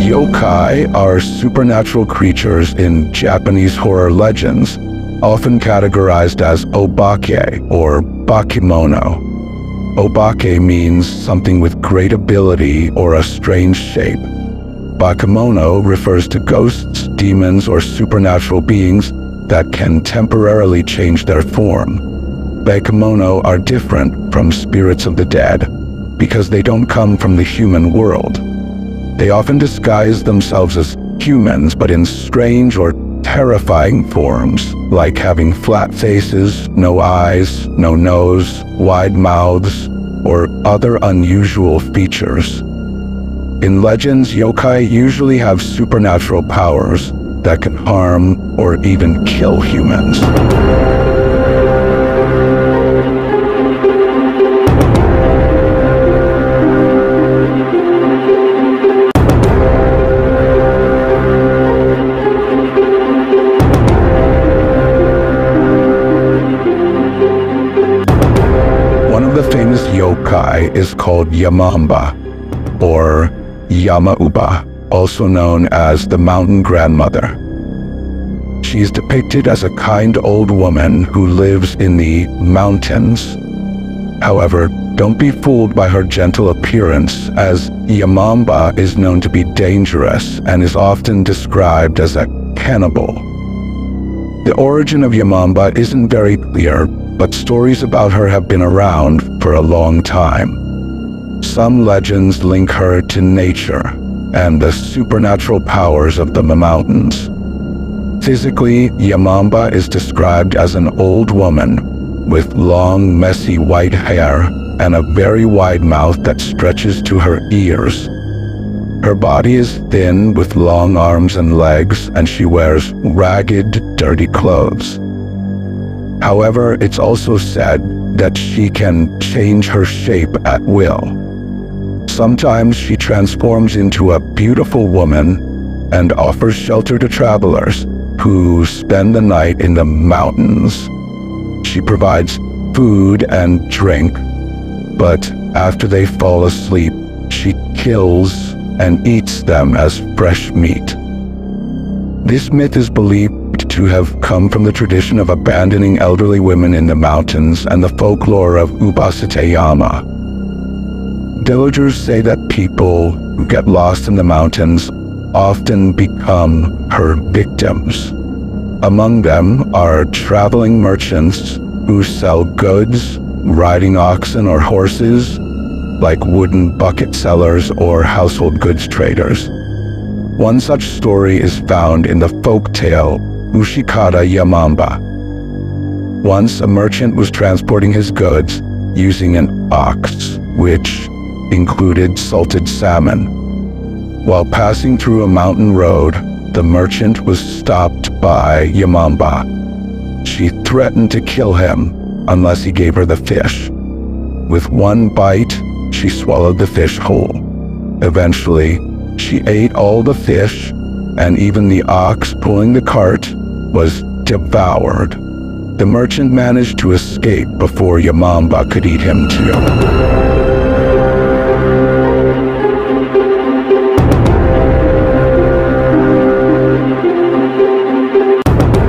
Yokai are supernatural creatures in Japanese horror legends, often categorized as obake or bakemono. Obake means something with great ability or a strange shape. Bakemono refers to ghosts, demons, or supernatural beings that can temporarily change their form. Bakemono are different from spirits of the dead because they don't come from the human world. They often disguise themselves as humans, but in strange or terrifying forms, like having flat faces, no eyes, no nose, wide mouths, or other unusual features. In legends, yokai usually have supernatural powers that can harm or even kill humans. Yokai is called Yamba, or Yamauba, also known as the Mountain Grandmother. She is depicted as a kind old woman who lives in the mountains. However, don't be fooled by her gentle appearance, as Yamamba is known to be dangerous and is often described as a cannibal. The origin of Yamamba isn't very clear, but stories about her have been around for a long time. Some legends link her to nature and the supernatural powers of the mountains. Physically, Yamamba is described as an old woman with long, messy white hair and a very wide mouth that stretches to her ears. Her body is thin with long arms and legs, and she wears ragged, dirty clothes. However, it's also said that she can change her shape at will. Sometimes she transforms into a beautiful woman and offers shelter to travelers who spend the night in the mountains. She provides food and drink, but after they fall asleep, she kills and eats them as fresh meat. This myth is believed to have come from the tradition of abandoning elderly women in the mountains and the folklore of Ubasateyama. Villagers say that people who get lost in the mountains often become her victims. Among them are traveling merchants who sell goods, riding oxen or horses, like wooden bucket sellers or household goods traders. One such story is found in the folk tale Ushikata Yamamba. Once a merchant was transporting his goods using an ox, which included salted salmon. While passing through a mountain road, the merchant was stopped by Yamamba. She threatened to kill him unless he gave her the fish. With one bite, she swallowed the fish whole. Eventually, she ate all the fish, and even the ox pulling the cart was devoured. The merchant managed to escape before Yamamba could eat him too.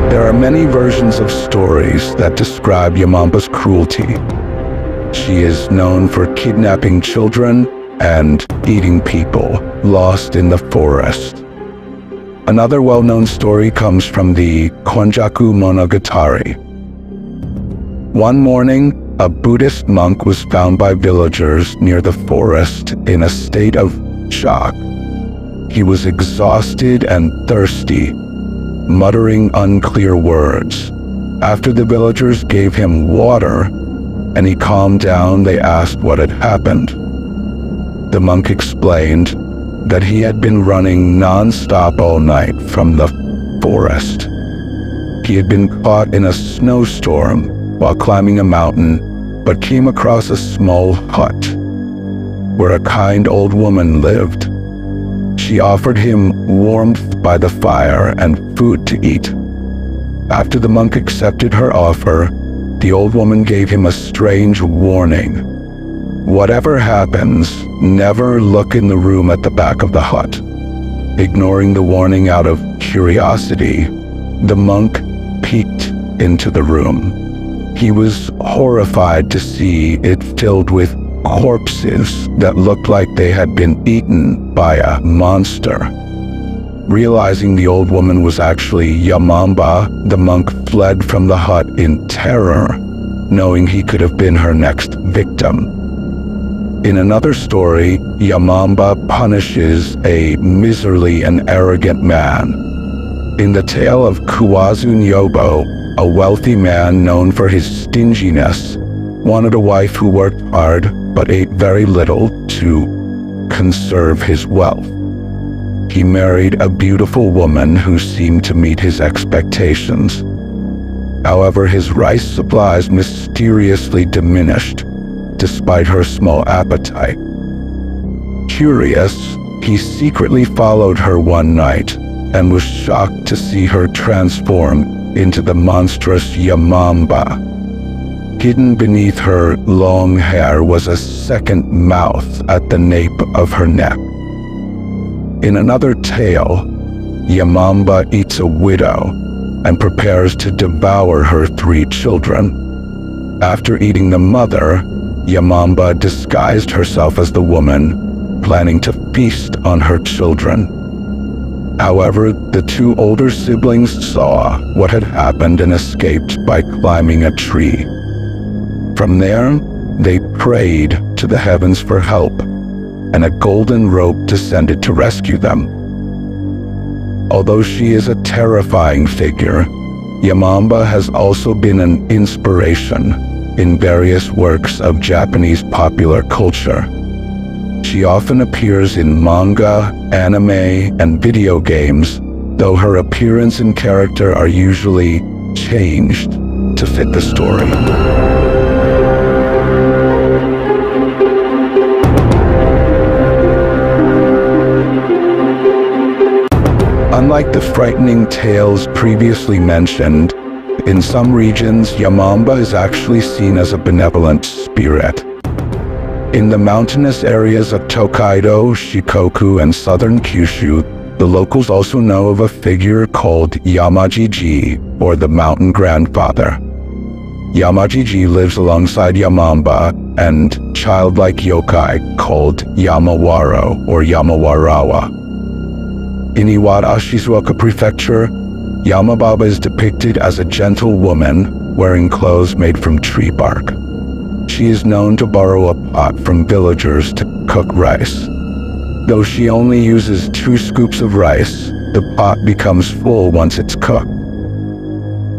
There are many versions of stories that describe Yamamba's cruelty. She is known for kidnapping children and eating people lost in the forest. Another well-known story comes from the Konjaku Monogatari. One morning, a Buddhist monk was found by villagers near the forest in a state of shock. He was exhausted and thirsty, muttering unclear words. After the villagers gave him water and he calmed down, they asked what had happened. The monk explained that he had been running non-stop all night from the forest. He had been caught in a snowstorm while climbing a mountain, but came across a small hut where a kind old woman lived. She offered him warmth by the fire and food to eat. After the monk accepted her offer, the old woman gave him a strange warning. Whatever happens, never look in the room at the back of the hut. Ignoring the warning out of curiosity, the monk peeked into the room. He was horrified to see it filled with corpses that looked like they had been eaten by a monster. Realizing the old woman was actually Yamamba, the monk fled from the hut in terror, knowing he could have been her next victim. In another story, Yamamba punishes a miserly and arrogant man. In the tale of Kuwazu Nyobo, a wealthy man known for his stinginess wanted a wife who worked hard but ate very little to conserve his wealth. He married a beautiful woman who seemed to meet his expectations. However, his rice supplies mysteriously diminished, despite her small appetite. Curious, he secretly followed her one night and was shocked to see her transform into the monstrous Yamamba. Hidden beneath her long hair was a second mouth at the nape of her neck. In another tale, Yamamba eats a widow and prepares to devour her 3 children. After eating the mother, Yamamba disguised herself as the woman, planning to feast on her children. However, the 2 older siblings saw what had happened and escaped by climbing a tree. From there, they prayed to the heavens for help, and a golden rope descended to rescue them. Although she is a terrifying figure, Yamamba has also been an inspiration in various works of Japanese popular culture. She often appears in manga, anime, and video games, though her appearance and character are usually changed to fit the story. Unlike the frightening tales previously mentioned, in some regions, Yamamba is actually seen as a benevolent spirit. In the mountainous areas of Tokaido, Shikoku, and southern Kyushu, the locals also know of a figure called Yamajiji, or the Mountain Grandfather. Yamajiji lives alongside Yamamba and childlike yokai called Yamawaro or Yamawarawa. In Iwata, Shizuoka Prefecture, Yamababa is depicted as a gentle woman wearing clothes made from tree bark. She is known to borrow a pot from villagers to cook rice. Though she only uses 2 scoops of rice, the pot becomes full once it's cooked.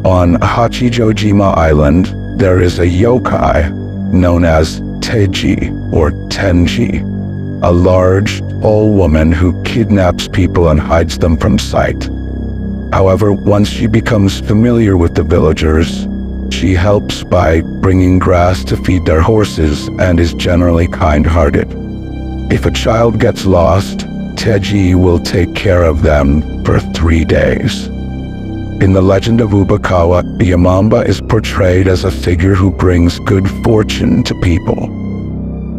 On Hachishakusama Island, there is a yokai known as Teji or Tenji, a large, tall woman who kidnaps people and hides them from sight. However, once she becomes familiar with the villagers, she helps by bringing grass to feed their horses and is generally kind-hearted. If a child gets lost, Teji will take care of them for 3 days. In the legend of Ubakawa, Yamamba is portrayed as a figure who brings good fortune to people.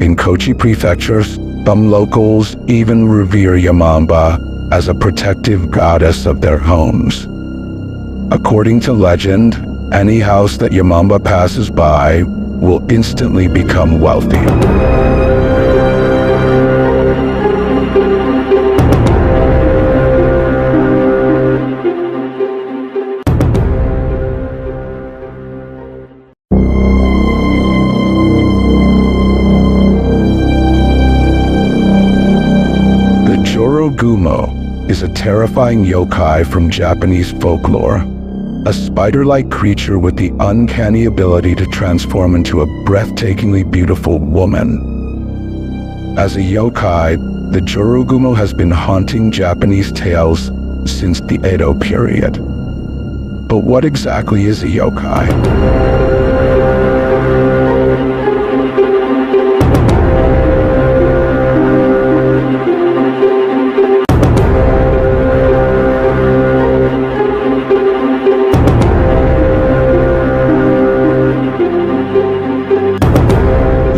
In Kochi Prefecture, some locals even revere Yamamba as a protective goddess of their homes. According to legend, any house that Yamamba passes by will instantly become wealthy. Jorogumo is a terrifying yokai from Japanese folklore, a spider-like creature with the uncanny ability to transform into a breathtakingly beautiful woman. As a yokai, the Jorogumo has been haunting Japanese tales since the Edo period. But what exactly is a yokai?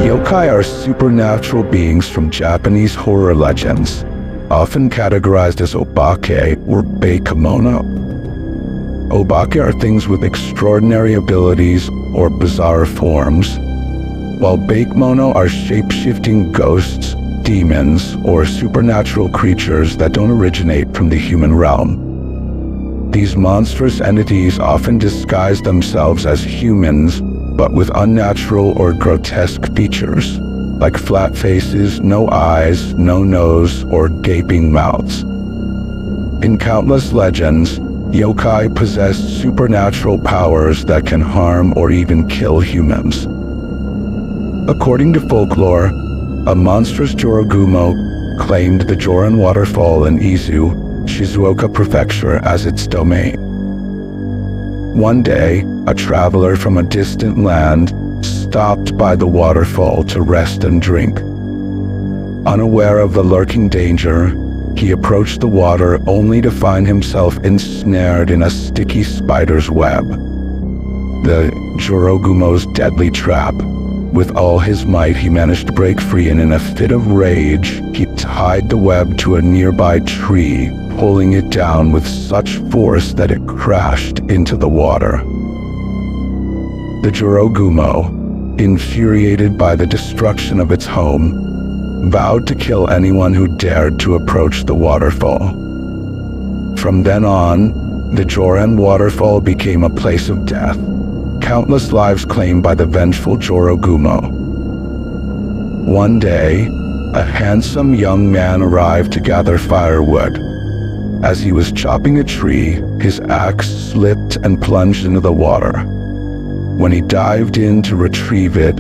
Yokai are supernatural beings from Japanese horror legends. often categorized as obake or bakemono. Obake are things with extraordinary abilities or bizarre forms, while bakemono are shape-shifting ghosts, demons, or supernatural creatures that don't originate from the human realm. These monstrous entities often disguise themselves as humans, but with unnatural or grotesque features, like flat faces, no eyes, no nose, or gaping mouths. In countless legends, yokai possess supernatural powers that can harm or even kill humans. According to folklore, a monstrous Jorogumo claimed the Joran waterfall in Izu, Shizuoka Prefecture, as its domain. One day, a traveler from a distant land stopped by the waterfall to rest and drink. Unaware of the lurking danger, he approached the water only to find himself ensnared in a sticky spider's web. The Jorogumo's deadly trap. With all his might, he managed to break free, and in a fit of rage, he tied the web to a nearby tree, pulling it down with such force that it crashed into the water. The Jorogumo, infuriated by the destruction of its home, vowed to kill anyone who dared to approach the waterfall. From then on, the Joran waterfall became a place of death, countless lives claimed by the vengeful Jorogumo. One day, a handsome young man arrived to gather firewood. As he was chopping a tree, his axe slipped and plunged into the water. When he dived in to retrieve it,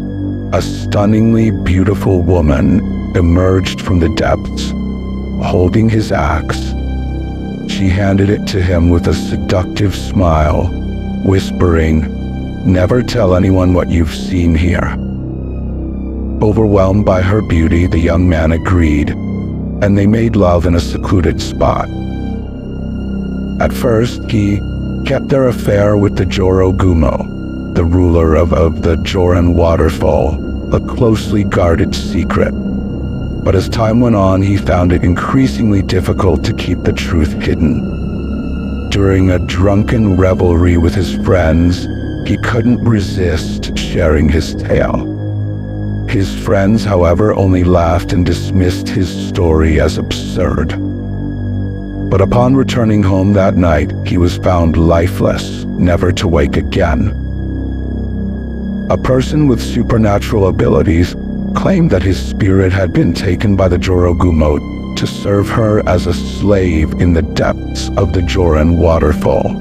a stunningly beautiful woman emerged from the depths, holding his axe. She handed it to him with a seductive smile, whispering, "Never tell anyone what you've seen here." Overwhelmed by her beauty, the young man agreed, and they made love in a secluded spot. At first, he kept their affair with the Jorogumo, the ruler of the Joran waterfall, a closely guarded secret. But as time went on, he found it increasingly difficult to keep the truth hidden. During a drunken revelry with his friends, he couldn't resist sharing his tale. His friends, however, only laughed and dismissed his story as absurd. But upon returning home that night, he was found lifeless, never to wake again. A person with supernatural abilities claimed that his spirit had been taken by the Jorogumo to serve her as a slave in the depths of the Joran waterfall.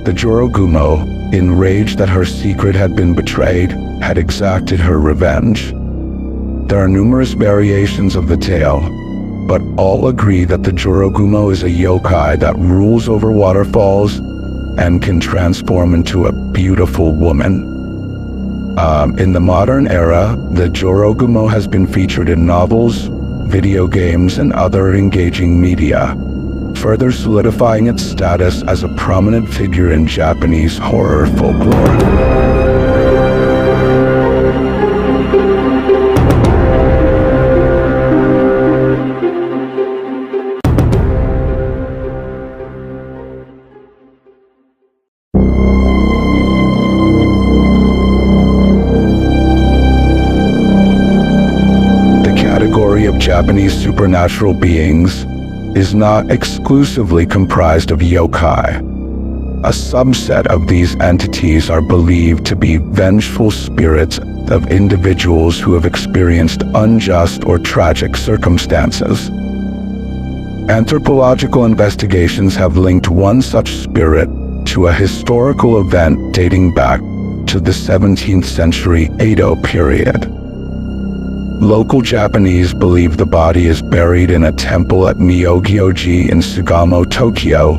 The Jorogumo, enraged that her secret had been betrayed, had exacted her revenge. There are numerous variations of the tale, but all agree that the Jorogumo is a yokai that rules over waterfalls and can transform into a beautiful woman. In the modern era, the Jorogumo has been featured in novels, video games, and other engaging media, further solidifying its status as a prominent figure in Japanese horror folklore. Japanese supernatural beings is not exclusively comprised of yokai. A subset of these entities are believed to be vengeful spirits of individuals who have experienced unjust or tragic circumstances. Anthropological investigations have linked one such spirit to a historical event dating back to the 17th century Edo period. Local Japanese believe the body is buried in a temple at Miyogyoji in Sugamo, Tokyo,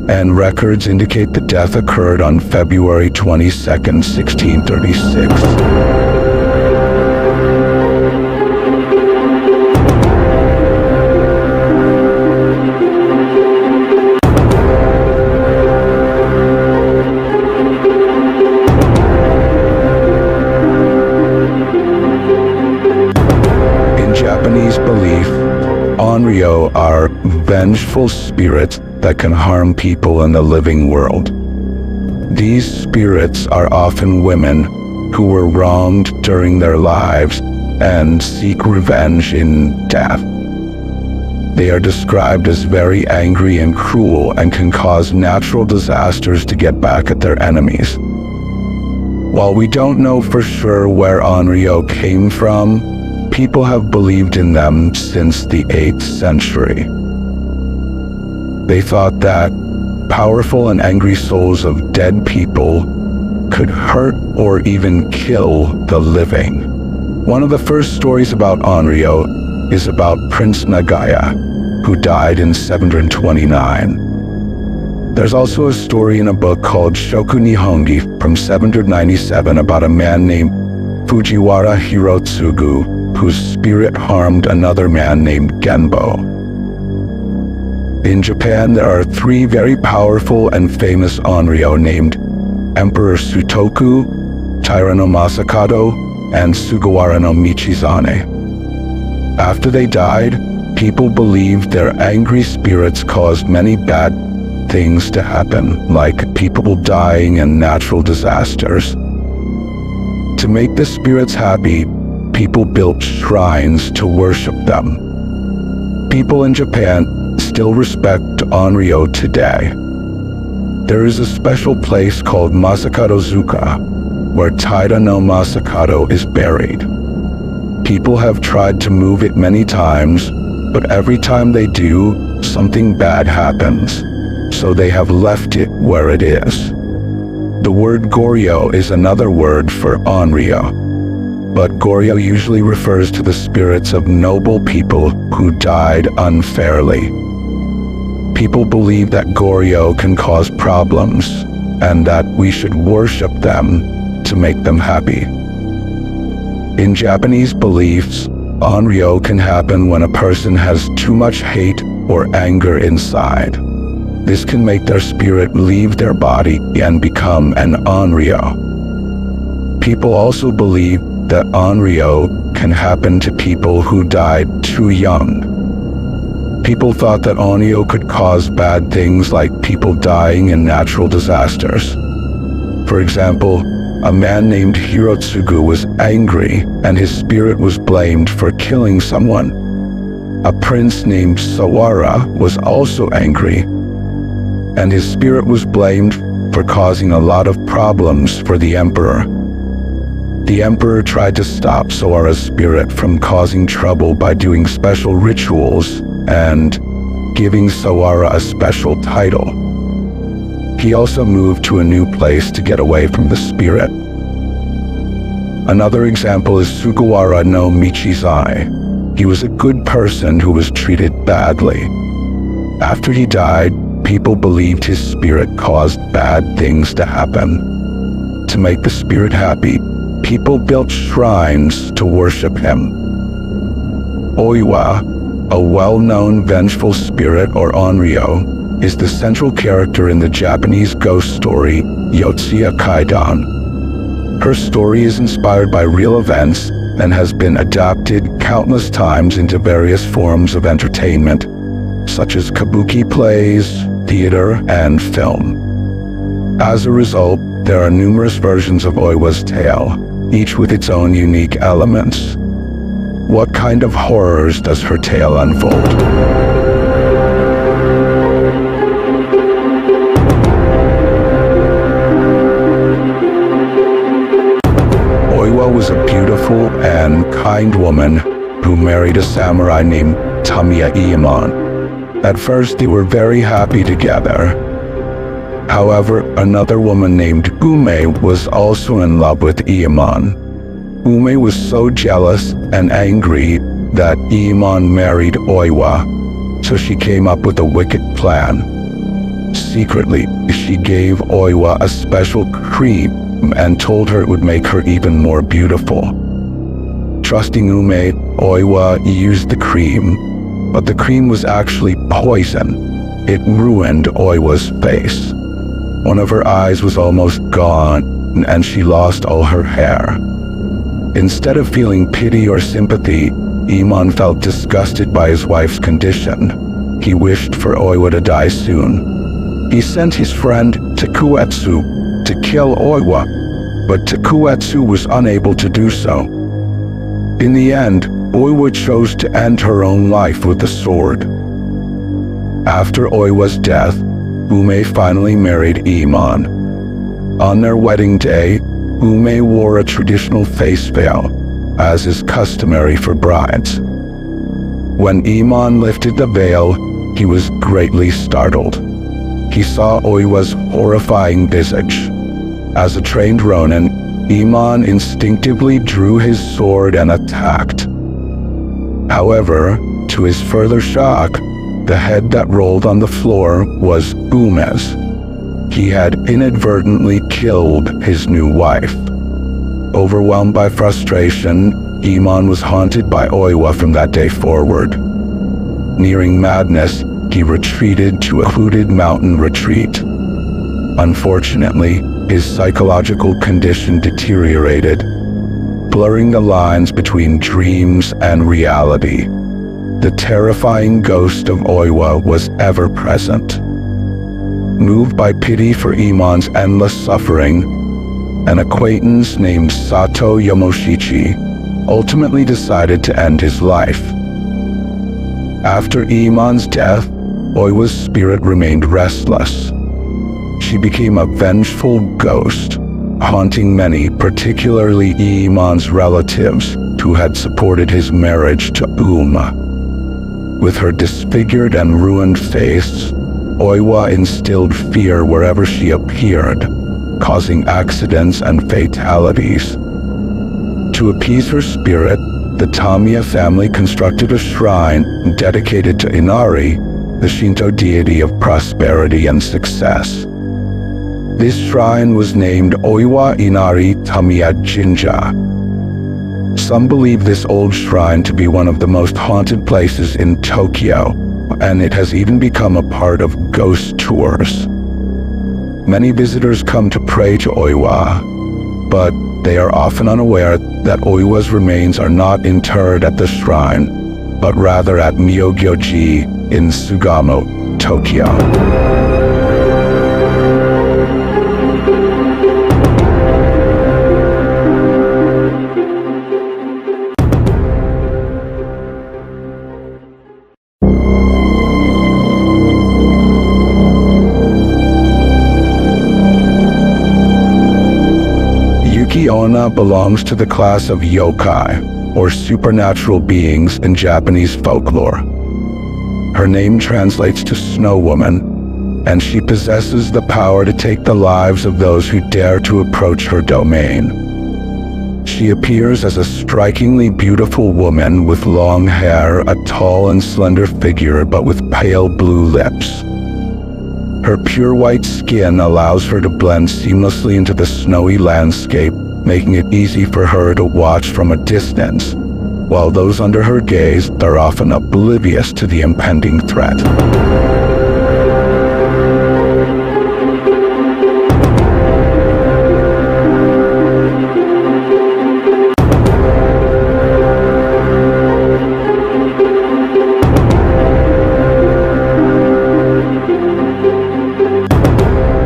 and records indicate the death occurred on February 22nd, 1636. Onryo are vengeful spirits that can harm people in the living world. These spirits are often women who were wronged during their lives and seek revenge in death. They are described as very angry and cruel and can cause natural disasters to get back at their enemies. While we don't know for sure where Onryo came from, people have believed in them since the 8th century. They thought that powerful and angry souls of dead people could hurt or even kill the living. One of the first stories about Onryo is about Prince Nagaya, who died in 729. There's also a story in a book called Shoku Nihongi from 797 about a man named Fujiwara Hirotsugu, whose spirit harmed another man named Genbo. In Japan, there are 3 very powerful and famous Onryo named Emperor Sutoku, Taira no Masakado, and Sugawara no Michizane. After they died, people believed their angry spirits caused many bad things to happen, like people dying and natural disasters. To make the spirits happy, people built shrines to worship them. People in Japan still respect Onryo today. There is a special place called Masakado-zuka, where Taira no Masakado is buried. People have tried to move it many times, but every time they do, something bad happens, so they have left it where it is. The word Goryo is another word for Onryo, but Goryo usually refers to the spirits of noble people who died unfairly. People believe that Goryo can cause problems, and that we should worship them to make them happy. In Japanese beliefs, Onryo can happen when a person has too much hate or anger inside. This can make their spirit leave their body and become an Onryo. People also believe that Onryo can happen to people who died too young. People thought that Onryo could cause bad things like people dying in natural disasters. For example, a man named Hirotsugu was angry and his spirit was blamed for killing someone. A prince named Sawara was also angry, and his spirit was blamed for causing a lot of problems for the emperor. The emperor tried to stop Sawara's spirit from causing trouble by doing special rituals and giving Sawara a special title. He also moved to a new place to get away from the spirit. Another example is Sugawara no Michizane. He was a good person who was treated badly. After he died, people believed his spirit caused bad things to happen. To make the spirit happy, people built shrines to worship him. Oiwa, a well-known vengeful spirit or Onryo, is the central character in the Japanese ghost story Yotsuya Kaidan. Her story is inspired by real events and has been adapted countless times into various forms of entertainment, such as kabuki plays, theater, and film. As a result, there are numerous versions of Oiwa's tale, each with its own unique elements. What kind of horrors does her tale unfold? Oiwa was a beautiful and kind woman who married a samurai named Tamiya Ieamon. At first, they were very happy together. However, another woman named Ume was also in love with Ieamon. Ume was so jealous and angry that Ieamon married Oiwa, so she came up with a wicked plan. Secretly, she gave Oiwa a special cream and told her it would make her even more beautiful. Trusting Ume, Oiwa used the cream, but the cream was actually poison. It ruined Oiwa's face. One of her eyes was almost gone, and she lost all her hair. Instead of feeling pity or sympathy, Iman felt disgusted by his wife's condition. He wished for Oiwa to die soon. He sent his friend Takuetsu to kill Oiwa, but Takuetsu was unable to do so. In the end, Oiwa chose to end her own life with the sword. After Oiwa's death, Ume finally married Iman. On their wedding day, Ume wore a traditional face veil, as is customary for brides. When Iman lifted the veil, he was greatly startled. He saw Oiwa's horrifying visage. As a trained Ronin, Iman instinctively drew his sword and attacked. However, to his further shock, the head that rolled on the floor was Ume's. He had inadvertently killed his new wife. Overwhelmed by frustration, Iman was haunted by Oiwa from that day forward. Nearing madness, he retreated to a secluded mountain retreat. Unfortunately, his psychological condition deteriorated, blurring the lines between dreams and reality. The terrifying ghost of Oiwa was ever present. Moved by pity for Iman's endless suffering, an acquaintance named Sato Yamoshichi ultimately decided to end his life. After Iman's death, Oiwa's spirit remained restless. She became a vengeful ghost, haunting many, particularly Iman's relatives, who had supported his marriage to Uma. With her disfigured and ruined face, Oiwa instilled fear wherever she appeared, causing accidents and fatalities. To appease her spirit, the Tamiya family constructed a shrine dedicated to Inari, the Shinto deity of prosperity and success. This shrine was named Oiwa Inari Tamiya Jinja. Some believe this old shrine to be one of the most haunted places in Tokyo, and it has even become a part of ghost tours. Many visitors come to pray to Oiwa, but they are often unaware that Oiwa's remains are not interred at the shrine, but rather at Myogyoji in Sugamo, Tokyo. Yukiona belongs to the class of yokai, or supernatural beings in Japanese folklore. Her name translates to Snow Woman, and she possesses the power to take the lives of those who dare to approach her domain. She appears as a strikingly beautiful woman with long hair, a tall and slender figure, but with pale blue lips. Her pure white skin allows her to blend seamlessly into the snowy landscape, making it easy for her to watch from a distance, while those under her gaze are often oblivious to the impending threat.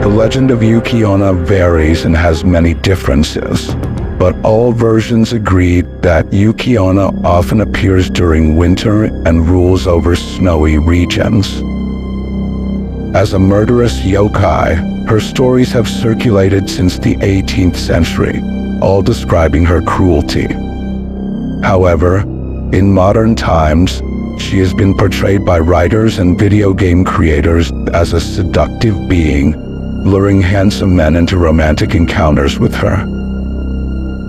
The legend of Yukiona varies and has many differences, but all versions agree that Yukiona often appears during winter and rules over snowy regions. As a murderous yokai, her stories have circulated since the 18th century, all describing her cruelty. However, in modern times, she has been portrayed by writers and video game creators as a seductive being, luring handsome men into romantic encounters with her.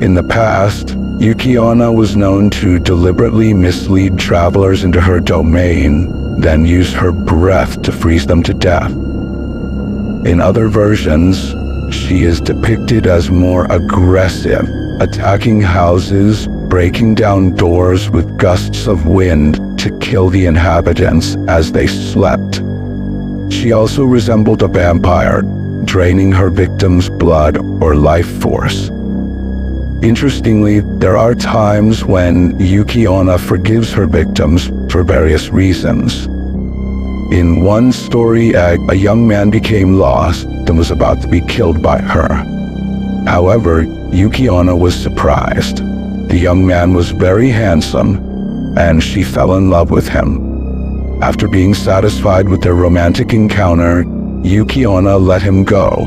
In the past, Yukiona was known to deliberately mislead travelers into her domain, then use her breath to freeze them to death. In other versions, she is depicted as more aggressive, attacking houses, breaking down doors with gusts of wind to kill the inhabitants as they slept. She also resembled a vampire, draining her victims' blood or life force. Interestingly, there are times when Yukiona forgives her victims for various reasons. In one story, a young man became lost and was about to be killed by her. However, Yukiona was surprised. The young man was very handsome, and she fell in love with him. After being satisfied with their romantic encounter, Yukiona let him go,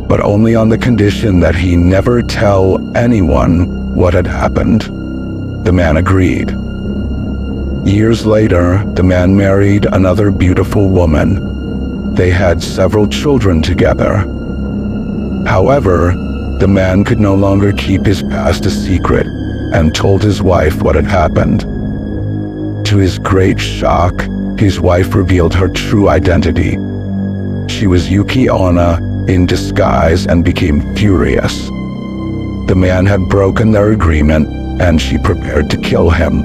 but only on the condition that he never tell anyone what had happened. The man agreed. Years later, the man married another beautiful woman. They had several children together. However, the man could no longer keep his past a secret and told his wife what had happened. To his great shock, his wife revealed her true identity. She was Yukiona in disguise and became furious. The man had broken their agreement, and she prepared to kill him.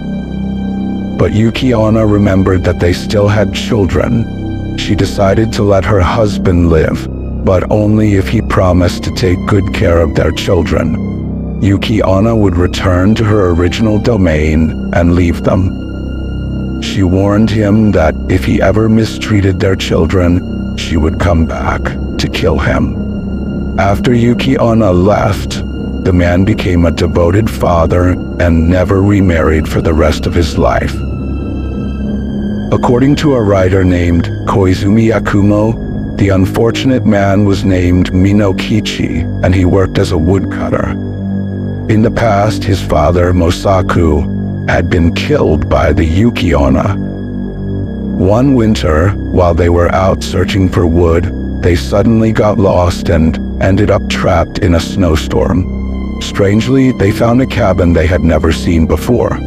But Yukiona remembered that they still had children. She decided to let her husband live, but only if he promised to take good care of their children. Yukiona would return to her original domain and leave them. She warned him that if he ever mistreated their children, she would come back to kill him. After Yukiona left, the man became a devoted father and never remarried for the rest of his life. According to a writer named Koizumi Yakumo, the unfortunate man was named Minokichi, and he worked as a woodcutter. In the past, his father, Mosaku, had been killed by the Yukiona. One winter, while they were out searching for wood, they suddenly got lost and ended up trapped in a snowstorm. Strangely, they found a cabin they had never seen before.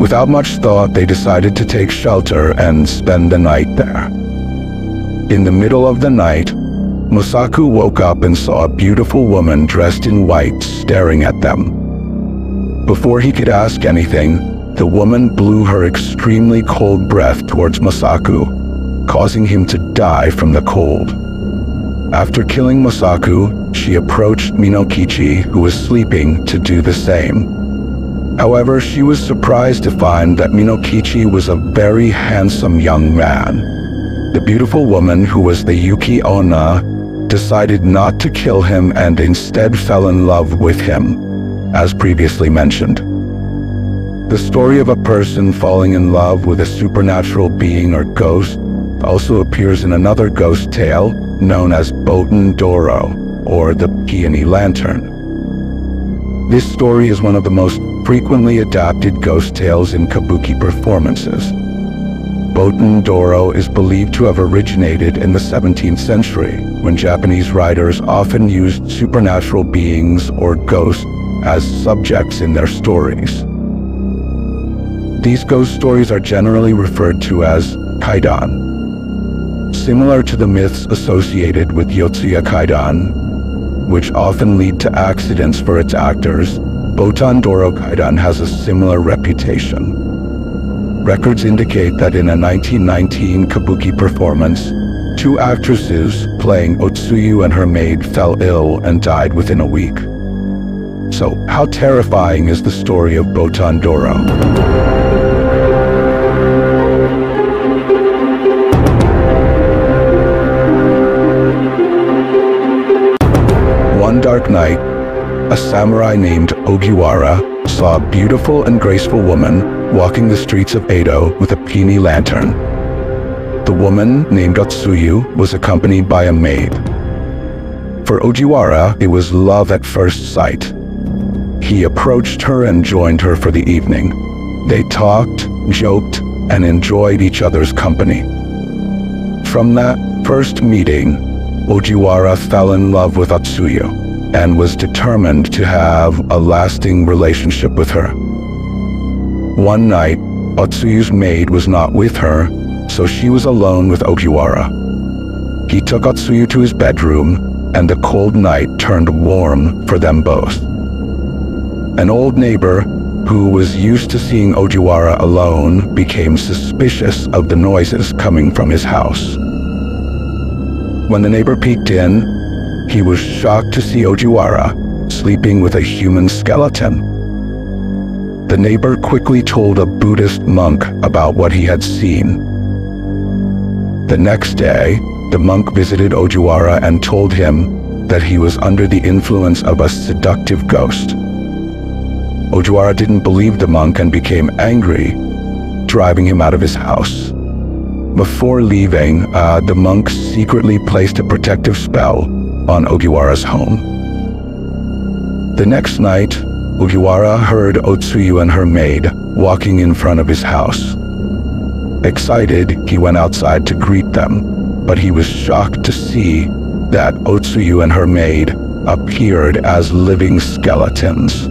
Without much thought, they decided to take shelter and spend the night there. In the middle of the night, Mosaku woke up and saw a beautiful woman dressed in white staring at them. Before he could ask anything, the woman blew her extremely cold breath towards Mosaku, causing him to die from the cold. After killing Mosaku, she approached Minokichi, who was sleeping, to do the same. However, she was surprised to find that Minokichi was a very handsome young man. The beautiful woman, who was the Yukiona, decided not to kill him and instead fell in love with him, as previously mentioned. The story of a person falling in love with a supernatural being or ghost also appears in another ghost tale known as Boten Doro, or the Peony Lantern. This story is one of the most frequently adapted ghost tales in kabuki performances. Boten Doro is believed to have originated in the 17th century, when Japanese writers often used supernatural beings or ghosts as subjects in their stories. These ghost stories are generally referred to as kaidan. Similar to the myths associated with Yotsuya Kaidan, which often lead to accidents for its actors, Boten Doro Kaidan has a similar reputation. Records indicate that in a 1919 kabuki performance, 2 actresses playing Otsuyu and her maid fell ill and died within a week. So, how terrifying is the story of Boten Doro? One dark night, a samurai named Ogiwara saw a beautiful and graceful woman walking the streets of Edo with a peony lantern. The woman, named Otsuyu, was accompanied by a maid. For Ogiwara, it was love at first sight. He approached her and joined her for the evening. They talked, joked, and enjoyed each other's company. From that first meeting, Ogiwara fell in love with Otsuyu and was determined to have a lasting relationship with her. One night, Otsuyu's maid was not with her, so she was alone with Ogiwara. He took Otsuyu to his bedroom, and the cold night turned warm for them both. An old neighbor, who was used to seeing Ogiwara alone, became suspicious of the noises coming from his house. When the neighbor peeked in, he was shocked to see Ogiwara sleeping with a human skeleton. The neighbor quickly told a Buddhist monk about what he had seen. The next day, the monk visited Ojiwara and told him that he was under the influence of a seductive ghost. Ojiwara didn't believe the monk and became angry, driving him out of his house. Before leaving, the monk secretly placed a protective spell on Ogiwara's home. The next night, Ogiwara heard Otsuyu and her maid walking in front of his house. Excited, he went outside to greet them, but he was shocked to see that Otsuyu and her maid appeared as living skeletons.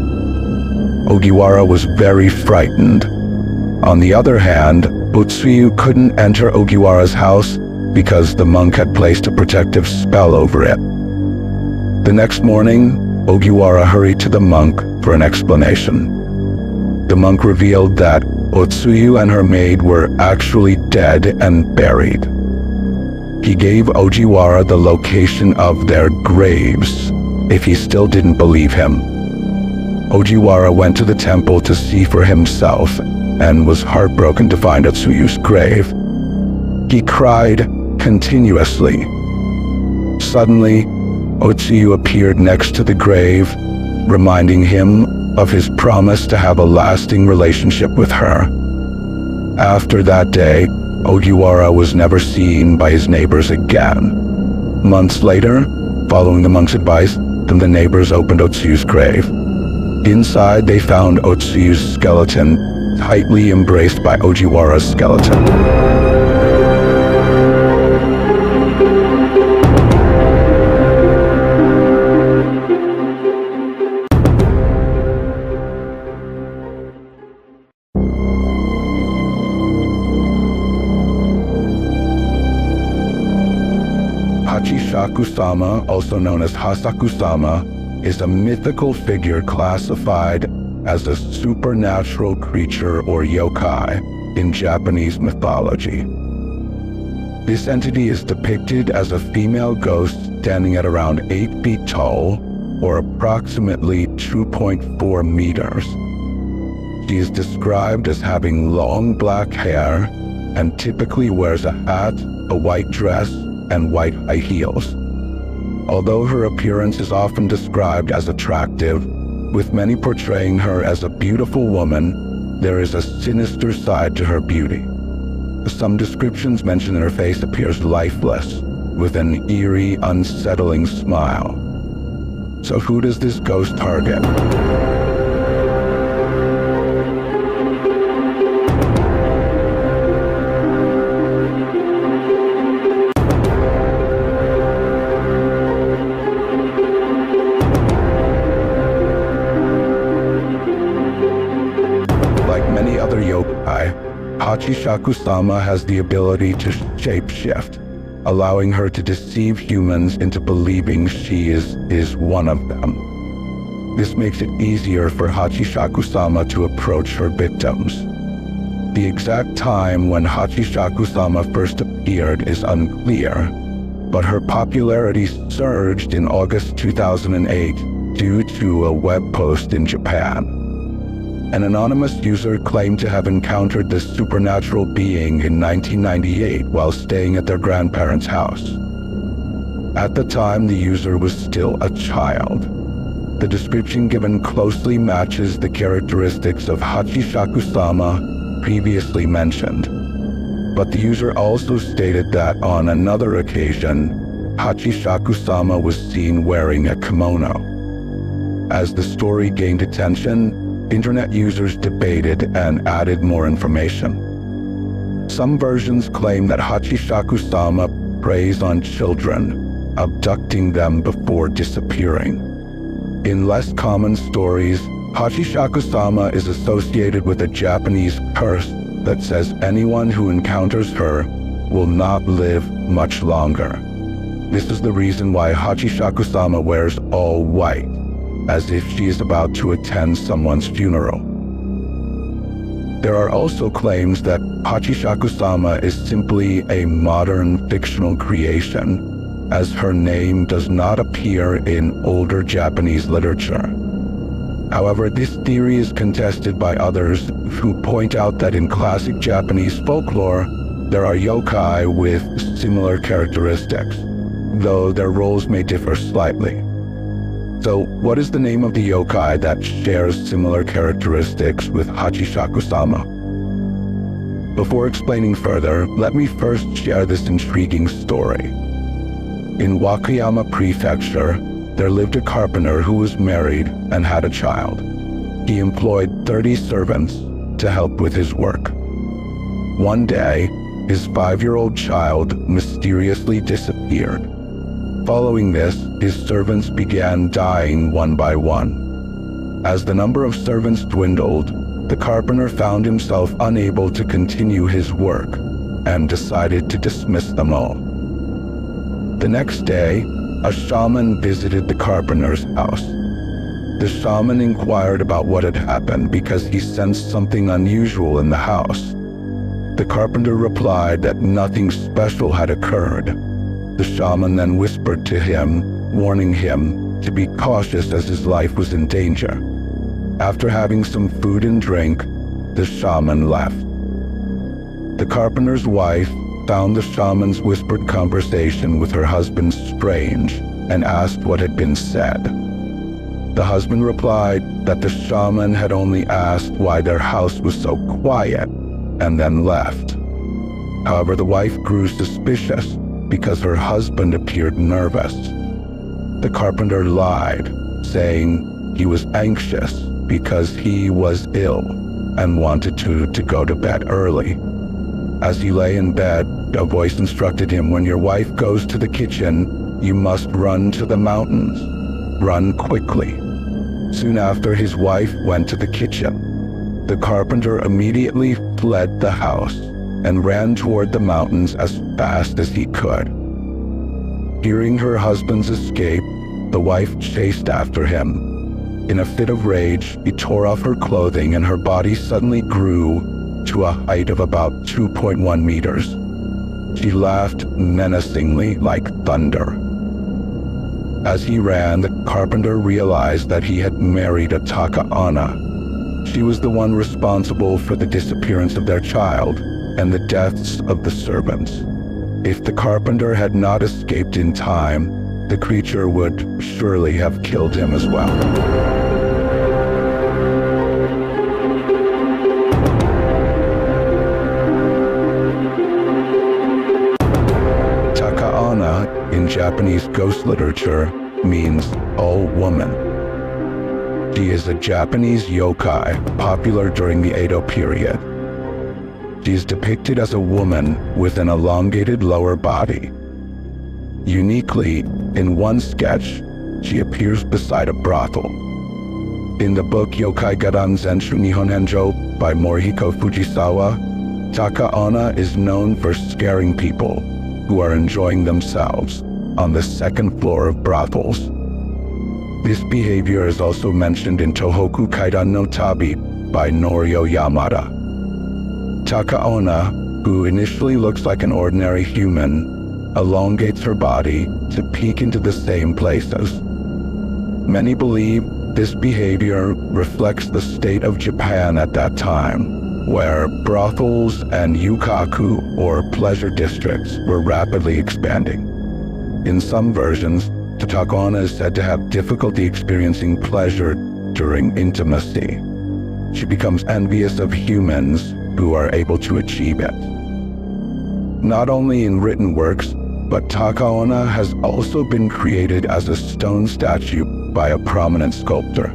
Ogiwara was very frightened. On the other hand, Otsuyu couldn't enter Ogiwara's house because the monk had placed a protective spell over it. The next morning, Ogiwara hurried to the monk for an explanation. The monk revealed that Otsuyu and her maid were actually dead and buried. He gave Ogiwara the location of their graves if he still didn't believe him. Ogiwara went to the temple to see for himself and was heartbroken to find Otsuyu's grave. He cried continuously. Suddenly, Otsuyu appeared next to the grave, reminding him of his promise to have a lasting relationship with her. After that day, Ogiwara was never seen by his neighbors again. Months later, following the monk's advice, the neighbors opened Otsuyu's grave. Inside, they found Otsuyu's skeleton tightly embraced by Ogiwara's skeleton. Hachishakusama, also known as Hasakusama, is a mythical figure classified as a supernatural creature or yokai in Japanese mythology. This entity is depicted as a female ghost standing at around 8 feet tall, or approximately 2.4 meters. She is described as having long black hair and typically wears a hat, a white dress, and white high heels. Although her appearance is often described as attractive, with many portraying her as a beautiful woman, there is a sinister side to her beauty. Some descriptions mention her face appears lifeless, with an eerie, unsettling smile. So who does this ghost target? Hachishakusama has the ability to shapeshift, allowing her to deceive humans into believing she is one of them. This makes it easier for Hachishakusama to approach her victims. The exact time when Hachishakusama first appeared is unclear, but her popularity surged in August 2008 due to a web post in Japan. An anonymous user claimed to have encountered this supernatural being in 1998 while staying at their grandparents' house. At the time, the user was still a child. The description given closely matches the characteristics of Hachishakusama previously mentioned. But the user also stated that on another occasion, Hachishakusama was seen wearing a kimono. As the story gained attention, internet users debated and added more information. Some versions claim that Hachishakusama preys on children, abducting them before disappearing. In less common stories, Hachishakusama is associated with a Japanese curse that says anyone who encounters her will not live much longer. This is the reason why Hachishakusama wears all white, as if she is about to attend someone's funeral. There are also claims that Hachishakusama is simply a modern fictional creation, as her name does not appear in older Japanese literature. However, this theory is contested by others who point out that in classic Japanese folklore, there are yokai with similar characteristics, though their roles may differ slightly. So, what is the name of the yokai that shares similar characteristics with Hachishakusama? Before explaining further, let me first share this intriguing story. In Wakayama Prefecture, there lived a carpenter who was married and had a child. He employed 30 servants to help with his work. One day, his 5-year-old child mysteriously disappeared. Following this, his servants began dying one by one. As the number of servants dwindled, the carpenter found himself unable to continue his work and decided to dismiss them all. The next day, a shaman visited the carpenter's house. The shaman inquired about what had happened because he sensed something unusual in the house. The carpenter replied that nothing special had occurred. The shaman then whispered to him, warning him to be cautious as his life was in danger. After having some food and drink, the shaman left. The carpenter's wife found the shaman's whispered conversation with her husband strange and asked what had been said. The husband replied that the shaman had only asked why their house was so quiet and then left. However, the wife grew suspicious because her husband appeared nervous. The carpenter lied, saying he was anxious because he was ill and wanted to go to bed early. As he lay in bed, a voice instructed him, when your wife goes to the kitchen, you must run to the mountains. Run quickly. Soon after, his wife went to the kitchen. The carpenter immediately fled the house and ran toward the mountains as fast as he could. Hearing her husband's escape, the wife chased after him. In a fit of rage, she tore off her clothing and her body suddenly grew to a height of about 2.1 meters. She laughed menacingly like thunder. As he ran, the carpenter realized that he had married a Taka-ana. She was the one responsible for the disappearance of their child and the deaths of the servants. If the carpenter had not escaped in time, the creature would surely have killed him as well. Taka-ana in Japanese ghost literature means old woman. She is a Japanese yokai popular during the Edo period. She is depicted as a woman with an elongated lower body. Uniquely, in one sketch, she appears beside a brothel. In the book Yokai Gadan Zenshu Nihon Henjo by Morihiko Fujisawa, Taka-ana is known for scaring people who are enjoying themselves on the second floor of brothels. This behavior is also mentioned in Tohoku Kaidan no Tabi by Norio Yamada. Taka-ana, who initially looks like an ordinary human, elongates her body to peek into the same places. Many believe this behavior reflects the state of Japan at that time, where brothels and yukaku, or pleasure districts, were rapidly expanding. In some versions, Taka-ana is said to have difficulty experiencing pleasure during intimacy. She becomes envious of humans who are able to achieve it. Not only in written works, but Taka-ana has also been created as a stone statue by a prominent sculptor.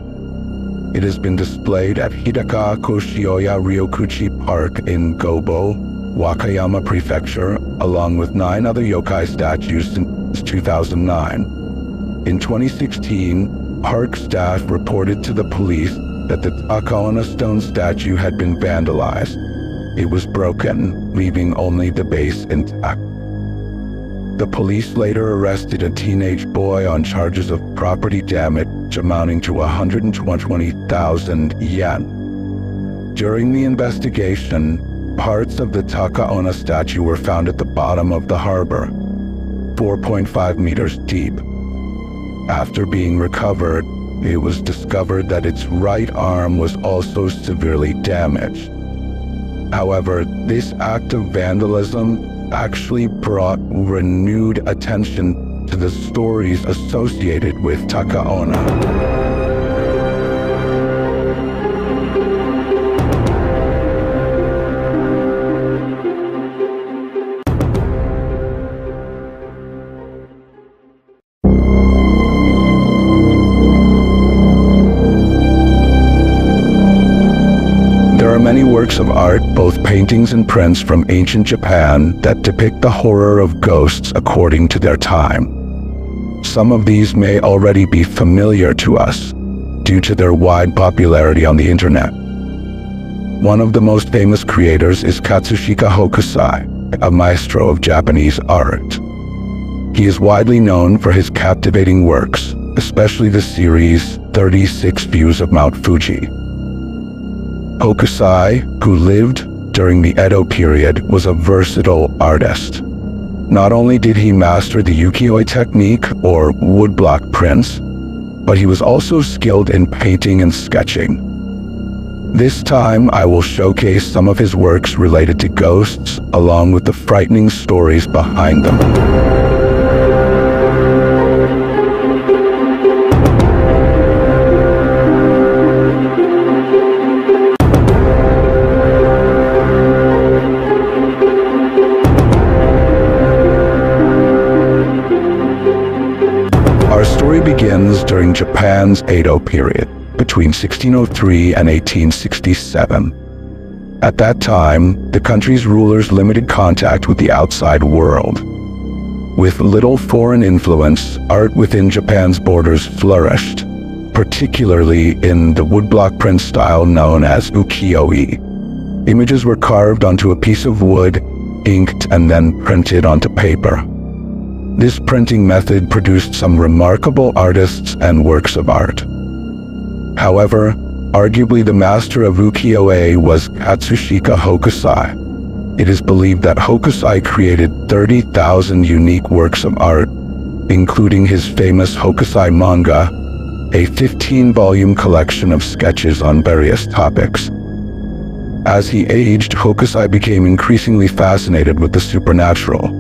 It has been displayed at Hidaka Koshioya Ryokuchi Park in Gobo, Wakayama Prefecture, along with 9 other yokai statues since 2009. In 2016, park staff reported to the police that the Taka-ana stone statue had been vandalized. It was broken, leaving only the base intact. The police later arrested a teenage boy on charges of property damage amounting to 120,000 yen. During the investigation, parts of the Taka-ana statue were found at the bottom of the harbor. 4.5 meters deep. After being recovered, it was discovered that its right arm was also severely damaged. However, this act of vandalism actually brought renewed attention to the stories associated with Takaona. There are many works of art, both paintings and prints from ancient Japan, that depict the horror of ghosts according to their time. Some of these may already be familiar to us due to their wide popularity on the internet. One of the most famous creators is Katsushika Hokusai, a maestro of Japanese art. He is widely known for his captivating works, especially the series 36 Views of Mount Fuji. Hokusai, who lived during the Edo period, was a versatile artist. Not only did he master the ukiyo-e technique, or woodblock prints, but he was also skilled in painting and sketching. This time, I will showcase some of his works related to ghosts, along with the frightening stories behind them. Our story begins during Japan's Edo period, between 1603 and 1867. At that time, the country's rulers limited contact with the outside world. With little foreign influence, art within Japan's borders flourished, particularly in the woodblock print style known as ukiyo-e. Images were carved onto a piece of wood, inked, and then printed onto paper. This printing method produced some remarkable artists and works of art. However, arguably the master of ukiyo-e was Katsushika Hokusai. It is believed that Hokusai created 30,000 unique works of art, including his famous Hokusai manga, a 15-volume collection of sketches on various topics. As he aged, Hokusai became increasingly fascinated with the supernatural.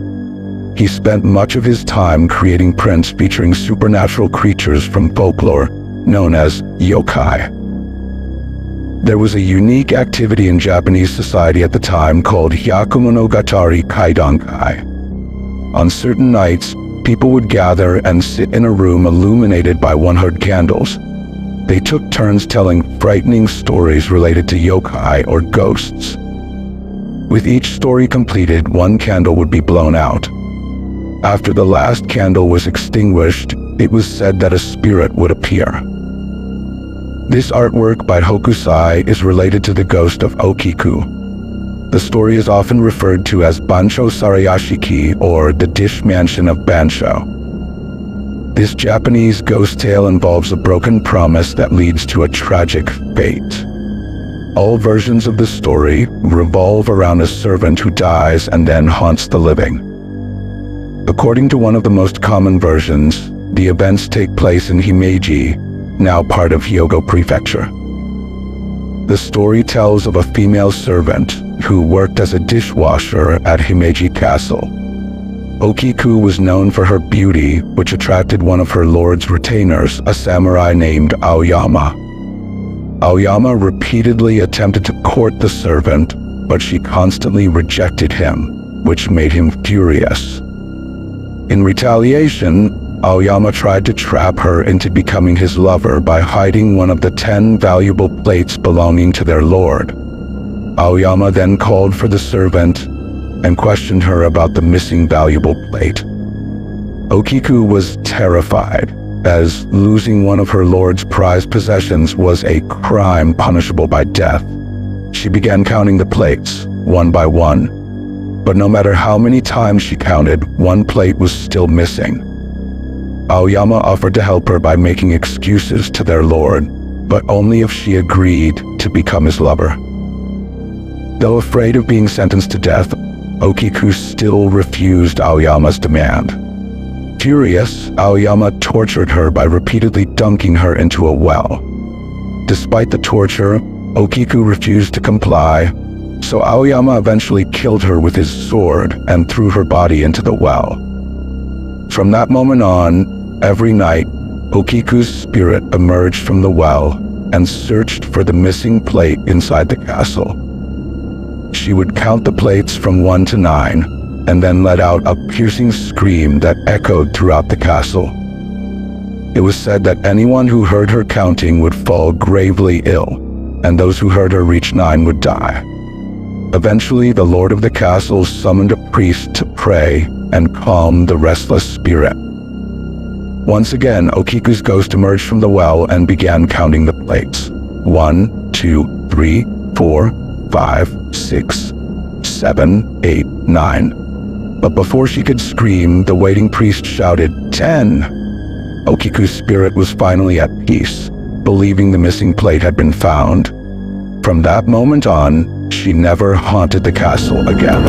He spent much of his time creating prints featuring supernatural creatures from folklore, known as yokai. There was a unique activity in Japanese society at the time called Hyakumonogatari Kaidankai. On certain nights, people would gather and sit in a room illuminated by 100 candles. They took turns telling frightening stories related to yokai or ghosts. With each story completed, one candle would be blown out. After the last candle was extinguished, it was said that a spirit would appear. This artwork by Hokusai is related to the ghost of Okiku. The story is often referred to as Bansho Sarayashiki, or the Dish Mansion of Bansho. This Japanese ghost tale involves a broken promise that leads to a tragic fate. All versions of the story revolve around a servant who dies and then haunts the living. According to one of the most common versions, the events take place in Himeji, now part of Hyogo Prefecture. The story tells of a female servant who worked as a dishwasher at Himeji Castle. Okiku was known for her beauty, which attracted one of her lord's retainers, a samurai named Aoyama. Aoyama repeatedly attempted to court the servant, but she constantly rejected him, which made him furious. In retaliation, Aoyama tried to trap her into becoming his lover by hiding one of the 10 valuable plates belonging to their lord. Aoyama then called for the servant and questioned her about the missing valuable plate. Okiku was terrified, as losing one of her lord's prized possessions was a crime punishable by death. She began counting the plates, one by one. But no matter how many times she counted, one plate was still missing. Aoyama offered to help her by making excuses to their lord, but only if she agreed to become his lover. Though afraid of being sentenced to death, Okiku still refused Aoyama's demand. Furious, Aoyama tortured her by repeatedly dunking her into a well. Despite the torture, Okiku refused to comply, so Aoyama eventually killed her with his sword and threw her body into the well. From that moment on, every night, Okiku's spirit emerged from the well and searched for the missing plate inside the castle. She would count the plates from 1 to 9, and then let out a piercing scream that echoed throughout the castle. It was said that anyone who heard her counting would fall gravely ill, and those who heard her reach 9 would die. Eventually, the lord of the castle summoned a priest to pray and calm the restless spirit. Once again, Okiku's ghost emerged from the well and began counting the plates. 1, 2, 3, 4, 5, 6, 7, 8, 9. But before she could scream, the waiting priest shouted, 10! Okiku's spirit was finally at peace, believing the missing plate had been found. From that moment on, she never haunted the castle again.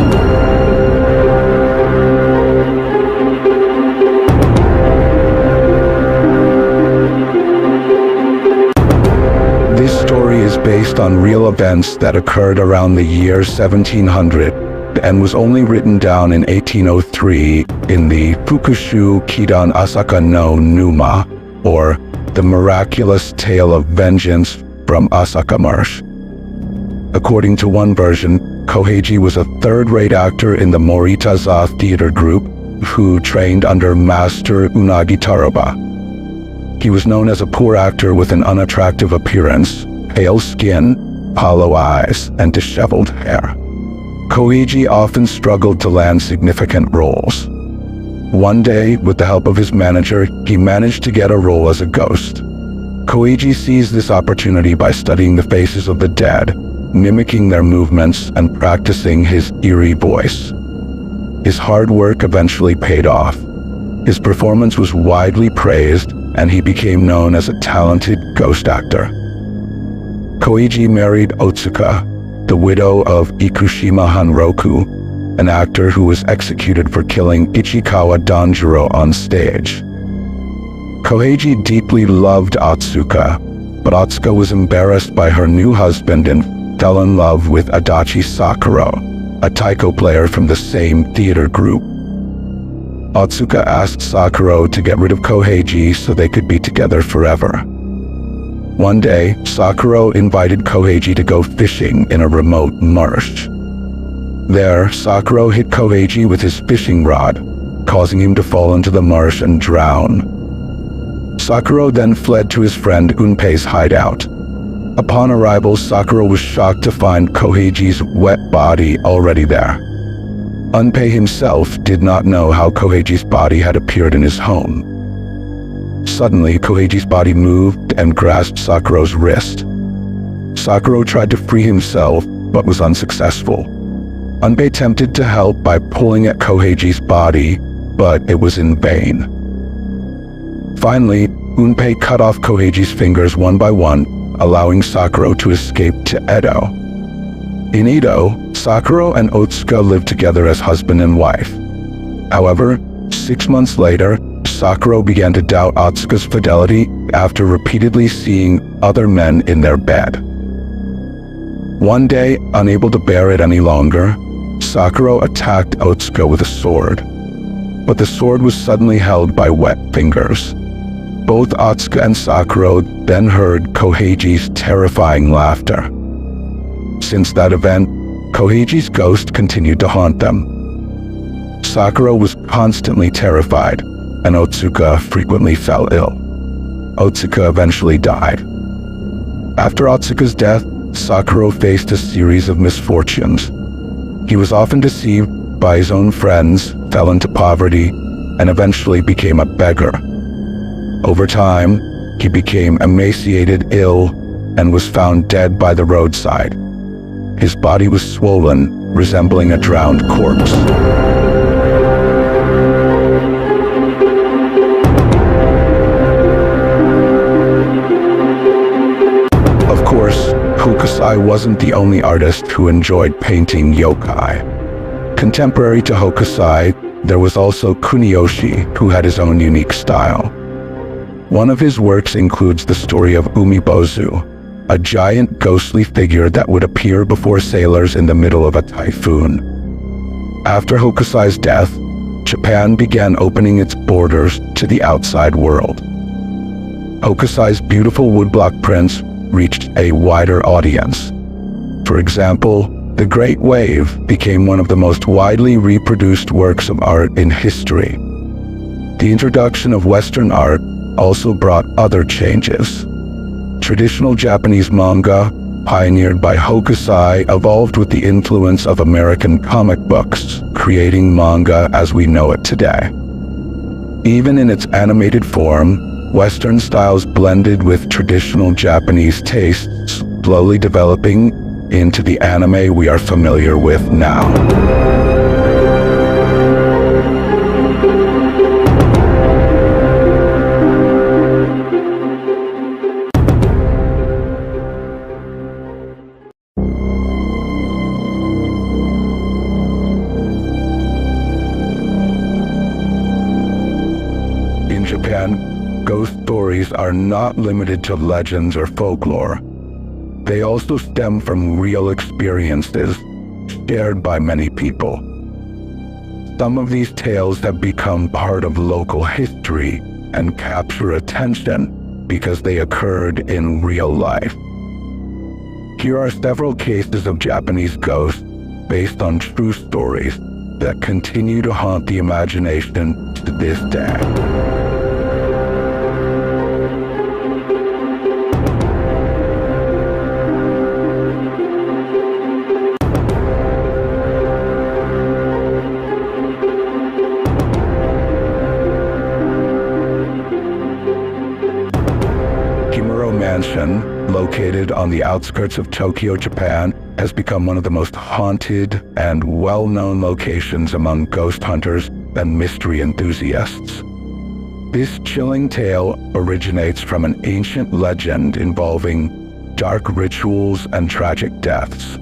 This story is based on real events that occurred around the year 1700 and was only written down in 1803 in the Fukushu Kidan Asaka no Numa, or The Miraculous Tale of Vengeance from Asaka Marsh. According to one version, Koheiji was a third-rate actor in the Morita-za theater group who trained under Master Unagi Taroba. He was known as a poor actor with an unattractive appearance, pale skin, hollow eyes, and disheveled hair. Koheiji often struggled to land significant roles. One day, with the help of his manager, he managed to get a role as a ghost. Koheiji seized this opportunity by studying the faces of the dead, mimicking their movements and practicing his eerie voice. His hard work eventually paid off. His performance was widely praised, and he became known as a talented ghost actor. Koheiji married Otsuka, the widow of Ikushima Hanroku, an actor who was executed for killing Ichikawa Danjuro on stage. Koheiji deeply loved Otsuka, but Otsuka was embarrassed by her new husband and fell in love with Adachi Sakuro, a taiko player from the same theater group. Otsuka asked Sakuro to get rid of Koheiji so they could be together forever. One day, Sakuro invited Koheiji to go fishing in a remote marsh. There, Sakuro hit Koheiji with his fishing rod, causing him to fall into the marsh and drown. Sakuro then fled to his friend Unpei's hideout. Upon arrival, Sakuro was shocked to find Koheiji's wet body already there. Unpei himself did not know how Koheiji's body had appeared in his home. Suddenly, Koheiji's body moved and grasped Sakuro's wrist. Sakuro tried to free himself, but was unsuccessful. Unpei attempted to help by pulling at Koheiji's body, but it was in vain. Finally, Unpei cut off Koheiji's fingers one by one, allowing Sakuro to escape to Edo. In Edo, Sakuro and Otsuka lived together as husband and wife. However, 6 months later, Sakuro began to doubt Otsuka's fidelity after repeatedly seeing other men in their bed. One day, unable to bear it any longer, Sakuro attacked Otsuka with a sword. But the sword was suddenly held by wet fingers. Both Otsuka and Sakuro then heard Koheiji's terrifying laughter. Since that event, Koheiji's ghost continued to haunt them. Sakuro was constantly terrified, and Otsuka frequently fell ill. Otsuka eventually died. After Otsuka's death, Sakuro faced a series of misfortunes. He was often deceived by his own friends, fell into poverty, and eventually became a beggar. Over time, he became emaciated, ill, and was found dead by the roadside. His body was swollen, resembling a drowned corpse. Of course, Hokusai wasn't the only artist who enjoyed painting yokai. Contemporary to Hokusai, there was also Kuniyoshi, who had his own unique style. One of his works includes the story of Umi Bosu, a giant ghostly figure that would appear before sailors in the middle of a typhoon. After Hokusai's death, Japan began opening its borders to the outside world. Hokusai's beautiful woodblock prints reached a wider audience. For example, The Great Wave became one of the most widely reproduced works of art in history. The introduction of Western art also brought other changes. Traditional Japanese manga, pioneered by Hokusai, evolved with the influence of American comic books, creating manga as we know it today. Even in its animated form, Western styles blended with traditional Japanese tastes, slowly developing into the anime we are familiar with now. In Japan, ghost stories are not limited to legends or folklore. They also stem from real experiences shared by many people. Some of these tales have become part of local history and capture attention because they occurred in real life. Here are several cases of Japanese ghosts based on true stories that continue to haunt the imagination to this day. Kimo Mansion, located on the outskirts of Tokyo, Japan, has become one of the most haunted and well-known locations among ghost hunters and mystery enthusiasts. This chilling tale originates from an ancient legend involving dark rituals and tragic deaths.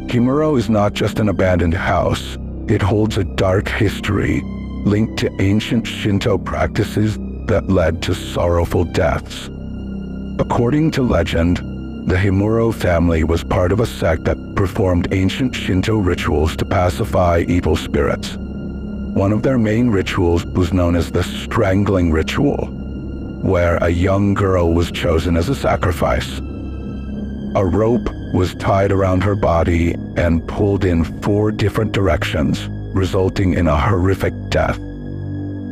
Kimo is not just an abandoned house, it holds a dark history linked to ancient Shinto practices that led to sorrowful deaths. According to legend, the Himuro family was part of a sect that performed ancient Shinto rituals to pacify evil spirits. One of their main rituals was known as the strangling ritual, where a young girl was chosen as a sacrifice. A rope was tied around her body and pulled in 4 different directions, resulting in a horrific death.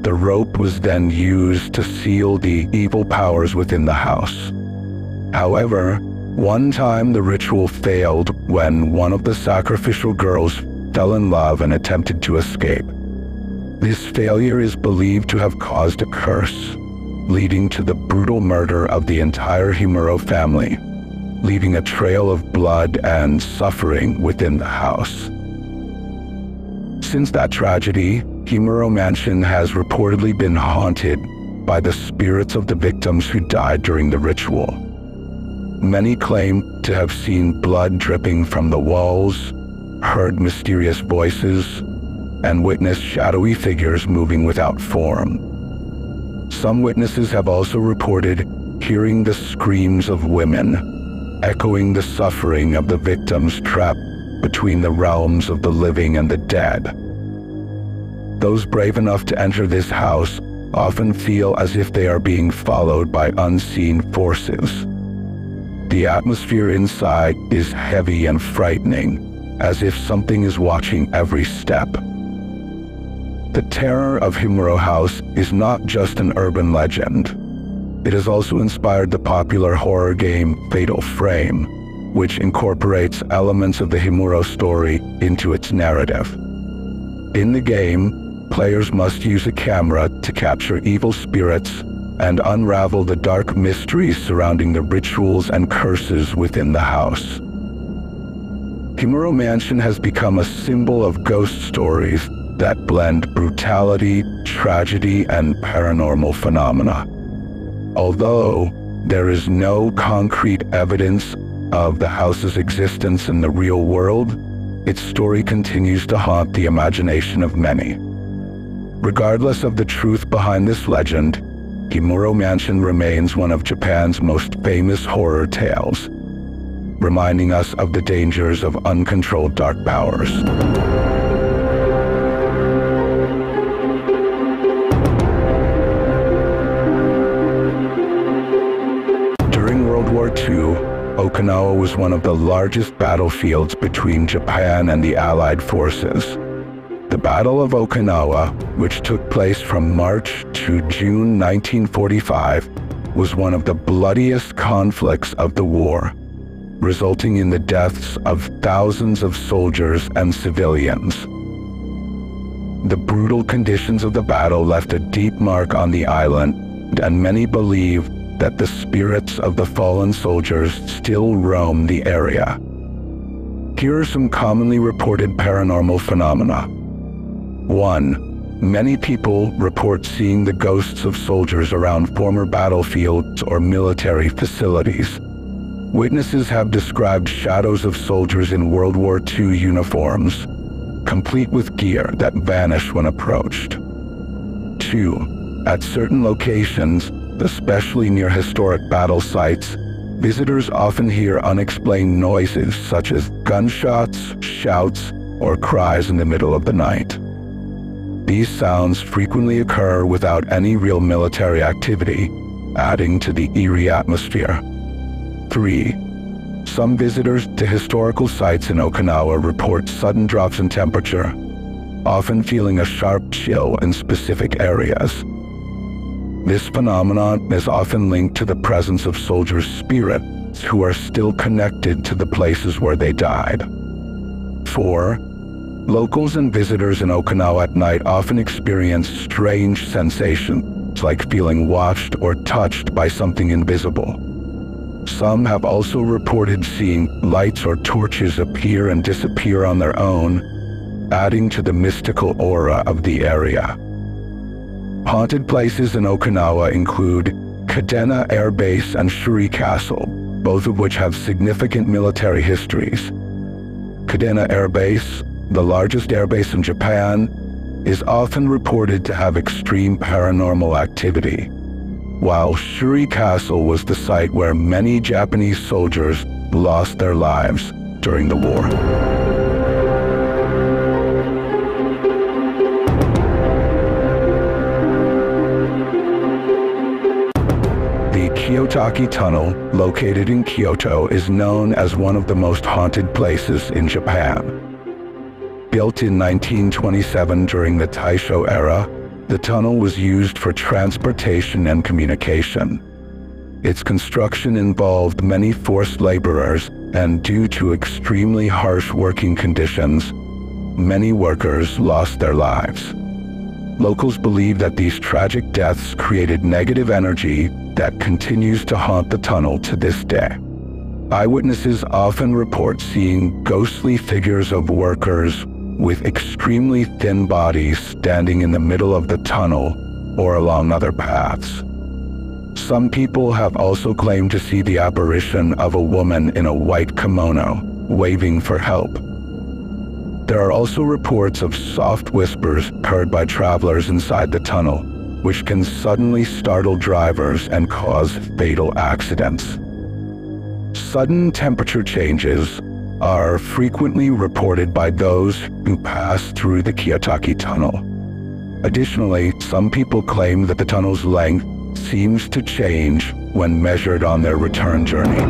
The rope was then used to seal the evil powers within the house. However, one time the ritual failed when one of the sacrificial girls fell in love and attempted to escape. This failure is believed to have caused a curse, leading to the brutal murder of the entire Himuro family, leaving a trail of blood and suffering within the house. Since that tragedy, Kimo Mansion has reportedly been haunted by the spirits of the victims who died during the ritual. Many claim to have seen blood dripping from the walls, heard mysterious voices, and witnessed shadowy figures moving without form. Some witnesses have also reported hearing the screams of women, echoing the suffering of the victims trapped between the realms of the living and the dead. Those brave enough to enter this house often feel as if they are being followed by unseen forces. The atmosphere inside is heavy and frightening, as if something is watching every step. The terror of Himuro House is not just an urban legend. It has also inspired the popular horror game Fatal Frame, which incorporates elements of the Himuro story into its narrative. In the game, players must use a camera to capture evil spirits and unravel the dark mysteries surrounding the rituals and curses within the house. Kimo Mansion has become a symbol of ghost stories that blend brutality, tragedy, and paranormal phenomena. Although there is no concrete evidence of the house's existence in the real world, its story continues to haunt the imagination of many. Regardless of the truth behind this legend, Kimo Mansion remains one of Japan's most famous horror tales, reminding us of the dangers of uncontrolled dark powers. During World War II, Okinawa was one of the largest battlefields between Japan and the Allied forces. The Battle of Okinawa, which took place from March to June 1945, was one of the bloodiest conflicts of the war, resulting in the deaths of thousands of soldiers and civilians. The brutal conditions of the battle left a deep mark on the island, and many believe that the spirits of the fallen soldiers still roam the area. Here are some commonly reported paranormal phenomena. 1. Many people report seeing the ghosts of soldiers around former battlefields or military facilities. Witnesses have described shadows of soldiers in World War II uniforms, complete with gear that vanish when approached. 2. At certain locations, especially near historic battle sites, visitors often hear unexplained noises such as gunshots, shouts, or cries in the middle of the night. These sounds frequently occur without any real military activity, adding to the eerie atmosphere. 3. Some visitors to historical sites in Okinawa report sudden drops in temperature, often feeling a sharp chill in specific areas. This phenomenon is often linked to the presence of soldiers' spirits who are still connected to the places where they died. 4. Locals and visitors in Okinawa at night often experience strange sensations, like feeling watched or touched by something invisible. Some have also reported seeing lights or torches appear and disappear on their own, adding to the mystical aura of the area. Haunted places in Okinawa include Kadena Air Base and Shuri Castle, both of which have significant military histories. Kadena Air Base, the largest airbase in Japan, is often reported to have extreme paranormal activity, while Shuri Castle was the site where many Japanese soldiers lost their lives during the war. The Kotaki Tunnel, located in Kyoto, is known as one of the most haunted places in Japan. Built in 1927 during the Taisho era, the tunnel was used for transportation and communication. Its construction involved many forced laborers, and due to extremely harsh working conditions, many workers lost their lives. Locals believe that these tragic deaths created negative energy that continues to haunt the tunnel to this day. Eyewitnesses often report seeing ghostly figures of workers with extremely thin bodies standing in the middle of the tunnel or along other paths. Some people have also claimed to see the apparition of a woman in a white kimono, waving for help. There are also reports of soft whispers heard by travelers inside the tunnel, which can suddenly startle drivers and cause fatal accidents. Sudden temperature changes are frequently reported by those who pass through the Kotaki Tunnel. Additionally, some people claim that the tunnel's length seems to change when measured on their return journey.